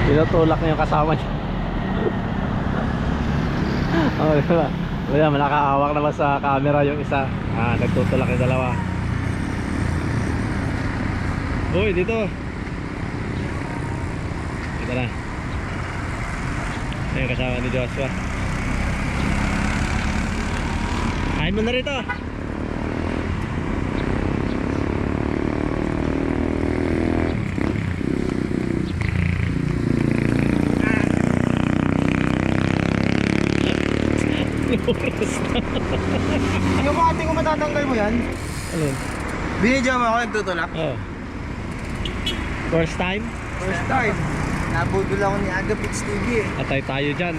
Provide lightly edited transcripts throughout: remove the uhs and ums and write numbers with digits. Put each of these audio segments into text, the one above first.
Tinutulak niya yung kasama niya. Oh, diba? Wala, nakahawak naman sa camera yung isa. Nagtutulak yung dalawa. Uy, dito. Ito na. Ito yung kasama ni Joshua. Kain mo na rito. Yung mga ating kung matatanggal mo yan, Ano? binidyo mo ako nagtutulak. Oh. First time? First time. Nabudol ako ni Agapits TV eh. Atay tayo dyan.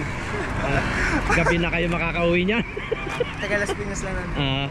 Gabi na kayo makakauwi niyan. Taga Las Piñas lang nun.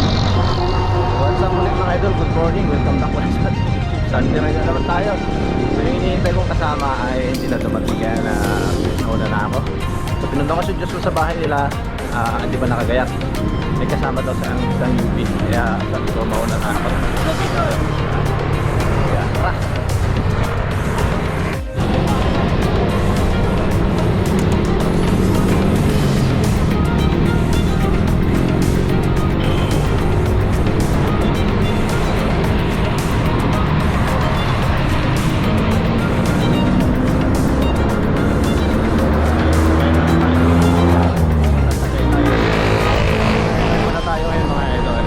What's up ulit mga idol? Good morning. Welcome back ulit sa Sunday ride na naman tayo. So yung iniintay kong kasama ay hindi na dumating, kaya na nauna na ako. So pinunta ko si Joshua sa bahay nila. Hindi ba nakagayat? May kasama daw sa isang UP, kaya sabi ko mauna na ako. Kaya tara. Muna tayo ngayon mga idol.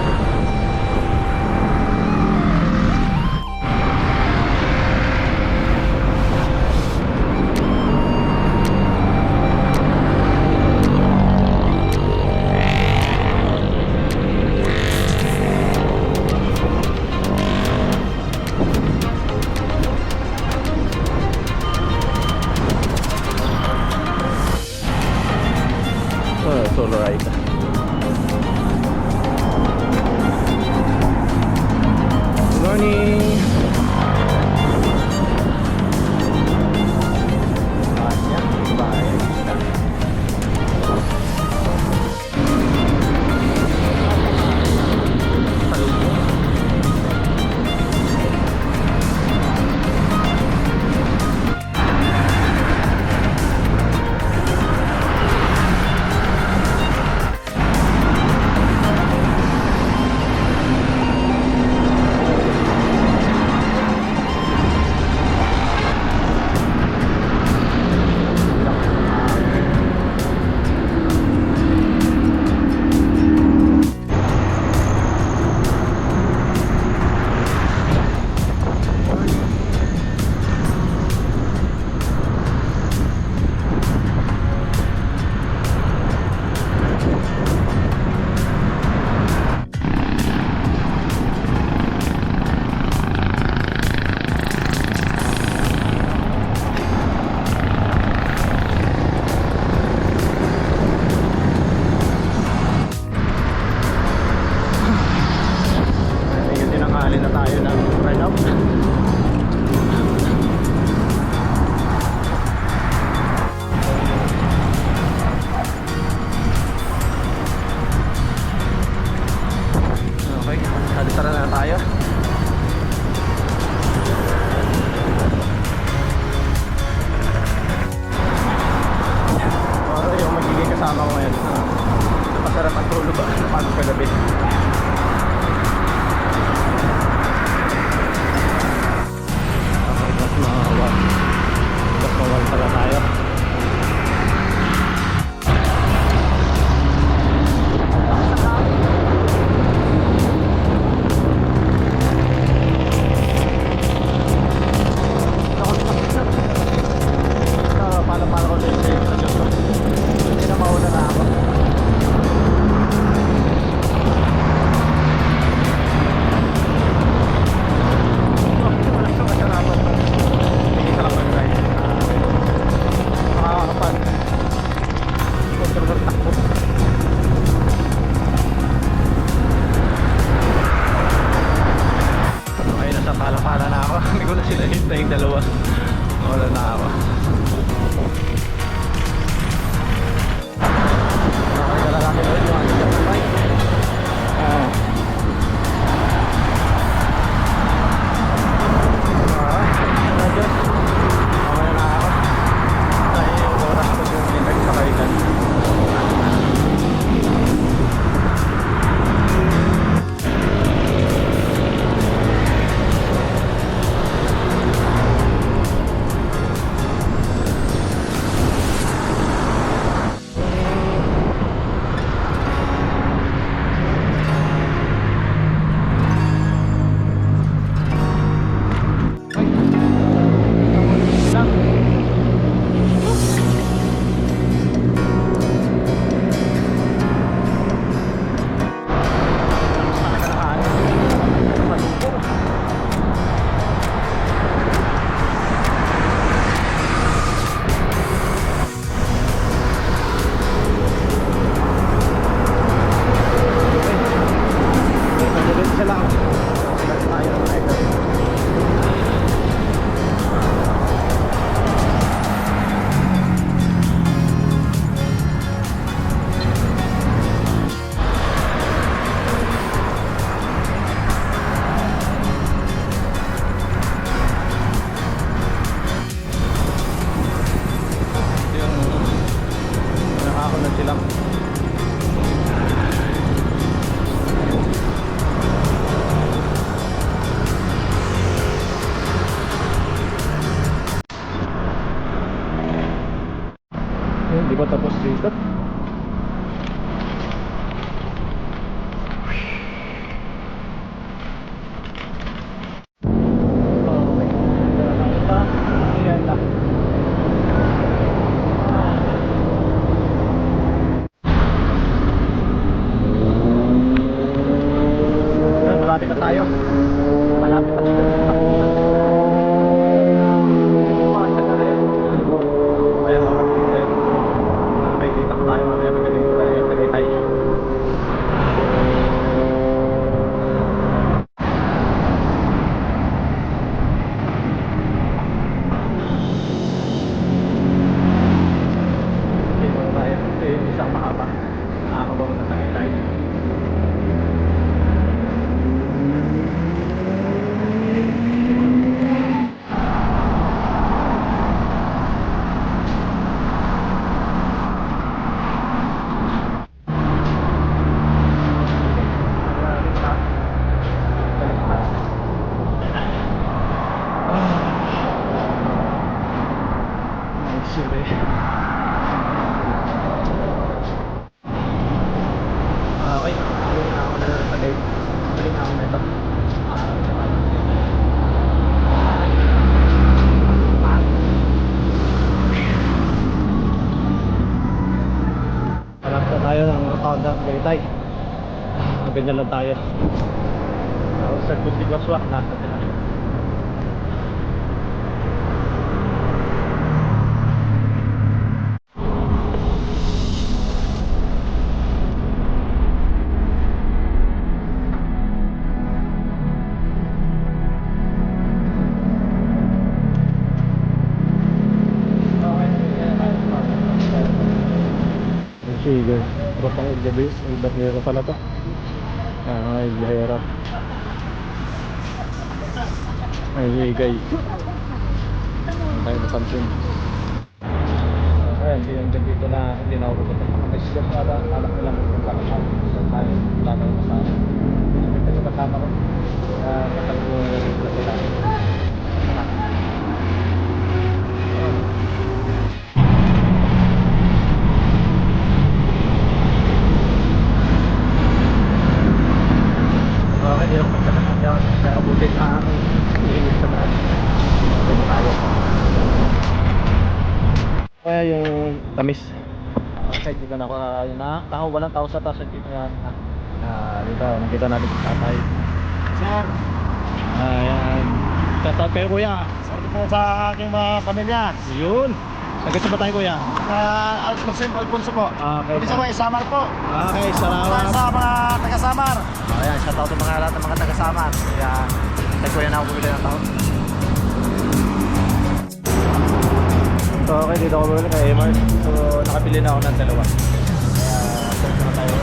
Hindi pa tapos dito. Malapit na tayo. Malapit na tayo. May kita ko tayo. May magaling tayo. Tagaytay. Dito tayo. Isang mahaba. Nakakabaw na Tagaytay. Sure. Okay, balik na ako na tagay. Balik na ako na ito. Malapit na tayo ng Honda Tagaytay. Ganyan lang tayo. Sa Kuntigwaswak na sa sila. Sige, rupang gabi, ilbahera pala to. Ilbahera. Ay, higay. Tayo napansin. Ayan, hanggang dito na hindi na ako pupunta sa mga islas. Alak nila magpunta ka sa tayo. Lalo na sa akin. Kasi kasama ko. Katalgo na sila. Okay, hindi ako magkakasya. Kaya abutin na ako. Iinit sa mga. Pwede tayo. Kaya yung tamis. Okay, dito na ako walang tao sa taas dito yan. Dito, nakita natin yung tatay. Sir, Ayan. Tatay pero kuya. sabi po sa aking mga pamilya. Yun. Nagkita ba tayo kuya? Alfonso Alfonso po. Okay. Pwede sa mga Samar po. Okay, salamat. Sa mga taga-Samar. Ayan, shout out sa mga lahat ng mga taga-Samar. Kaya, tayo kuya na ako bumili ng taon. So, okay, dito ako bumili kay Mars. So, nakabili na ako ng dalawa. Kaya, search na tayo.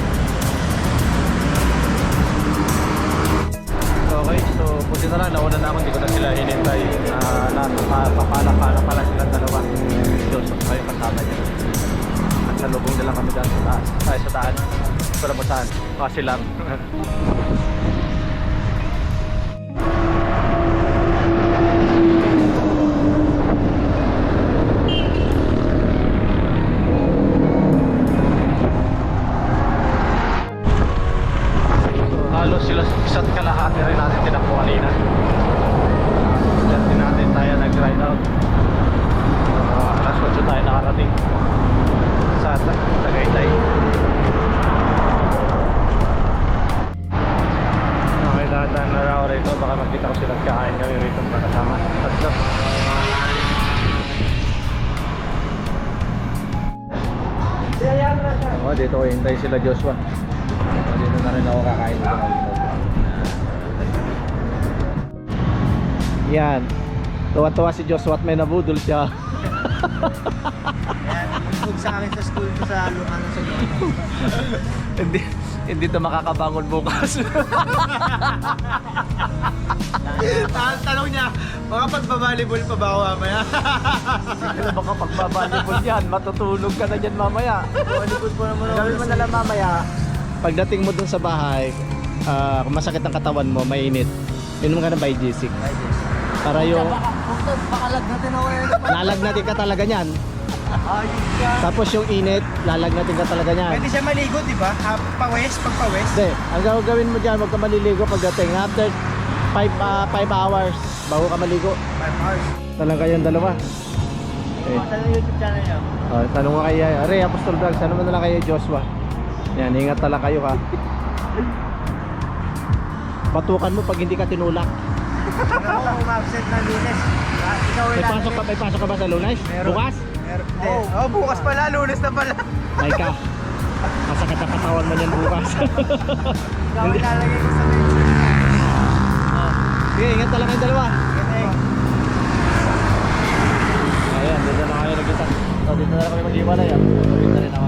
So, okay, so, puti na lang. Nauna na ako, hindi ko na sila hinintay. Papala pala silang dalawa. Joseph kayo kasama niya. At sa lubong na lang kami dyan sa taas. Ay, sa taan. Para mo saan? Kasi lang. Halos sila isa't kalahati rin natin tinakbo kanina. Diyan din natin tayo nag-ride out. Alas 8 tayo nakarating sa Tagaytay. Okay, dahan-dahan na raw rito. Baka makita ko silang kain kami rito kasama. Tatlo. Dito ko hintay sila Joshua. Dito na rin ako kakain dito. Yan. Tuwa-tuwa si Joshua at may nabudol siya. Pag sa akin sa school ko sa Luhan sa Hindi to makakabangon bukas. Tanong niya, baka pagbabalibol pa ba ako mamaya? Ano baka pagbabalibol yan, matutulog ka na dyan mamaya. Balibol po naman ako. Gawin mo na lang mamaya. Pagdating mo dun sa bahay, kung masakit ang katawan mo, mainit, inom ka ng Bijesik. Para yung Baka lagnatin ako eh. lalagnatin ka talaga niyan. Ayos ka. Tapos yung init, lalagnatin ka talaga niyan. Pwede siya maligo, di ba? Pawis, pagpawis. Hindi, ang gagawin mo dyan, huwag ka maliligo pagdating. After 5 hours, bago ka maligo. 5 hours. Talang kayong dalawa. Okay. Saan ang YouTube channel niya? Tanong mo kay Ray Apostol Vlogs, ano mo na lang kay Joshua. Yan, ingat tala kayo ha. Batukan mo pag hindi ka tinulak. Ako umabsent ng Lunes. Ikaw May pasok ka ba sa Lunes? Meron. Bukas? Oh, bukas pala, Lunes na pala. May ka. Masakit ang katawan mo yan bukas. Ikaw ilalagay ko sa message. Sige, ingat tala kayong dalawa. Okay. Ayan, dito na kayo nagkita. So, dito na kami mag-iwalay. Dito rin ako.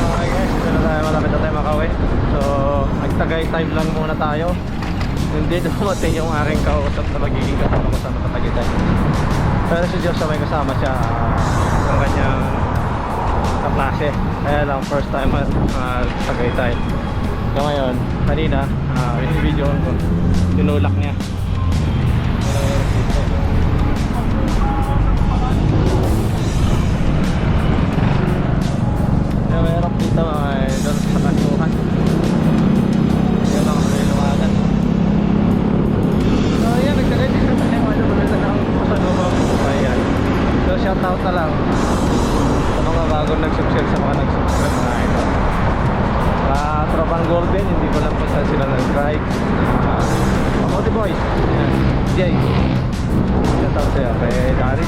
Okay guys, dito na tayo, malapit na tayo makauwi. So, magtagay time lang muna tayo. Hindi dumating yung aking kausap na magiging kasama ko sa Tagaytay. Pero si Diyos may kasama siya ng kanyang kaklase. Kaya lang first time Tagaytay. So ngayon, kanina, yung video ko, tinulak niya. Kaya mayroon dito doon sa kantuhan. Yan lang kami lumagan. So yan, nagtagay dito sa mga lumulita ng pasalubong. Ayan. So shoutout na lang sa mga bagong nag-subscribe, sa mga nag-subscribe mga ito. Tropang Golden, hindi ko lang kung saan sila nag-strike. Kamote Boys. Ayan. Jay. Shoutout sa'yo. Kay Dari.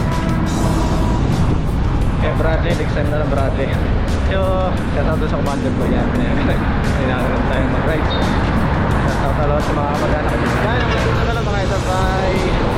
Kay Bradley, next time na lang Bradley. So, shoutout doon sa commander ko yan. Kailangan tayo mag-ride. Shoutout na lang sa mga mag-anak. Kaya, dito na lang mga ito. Bye!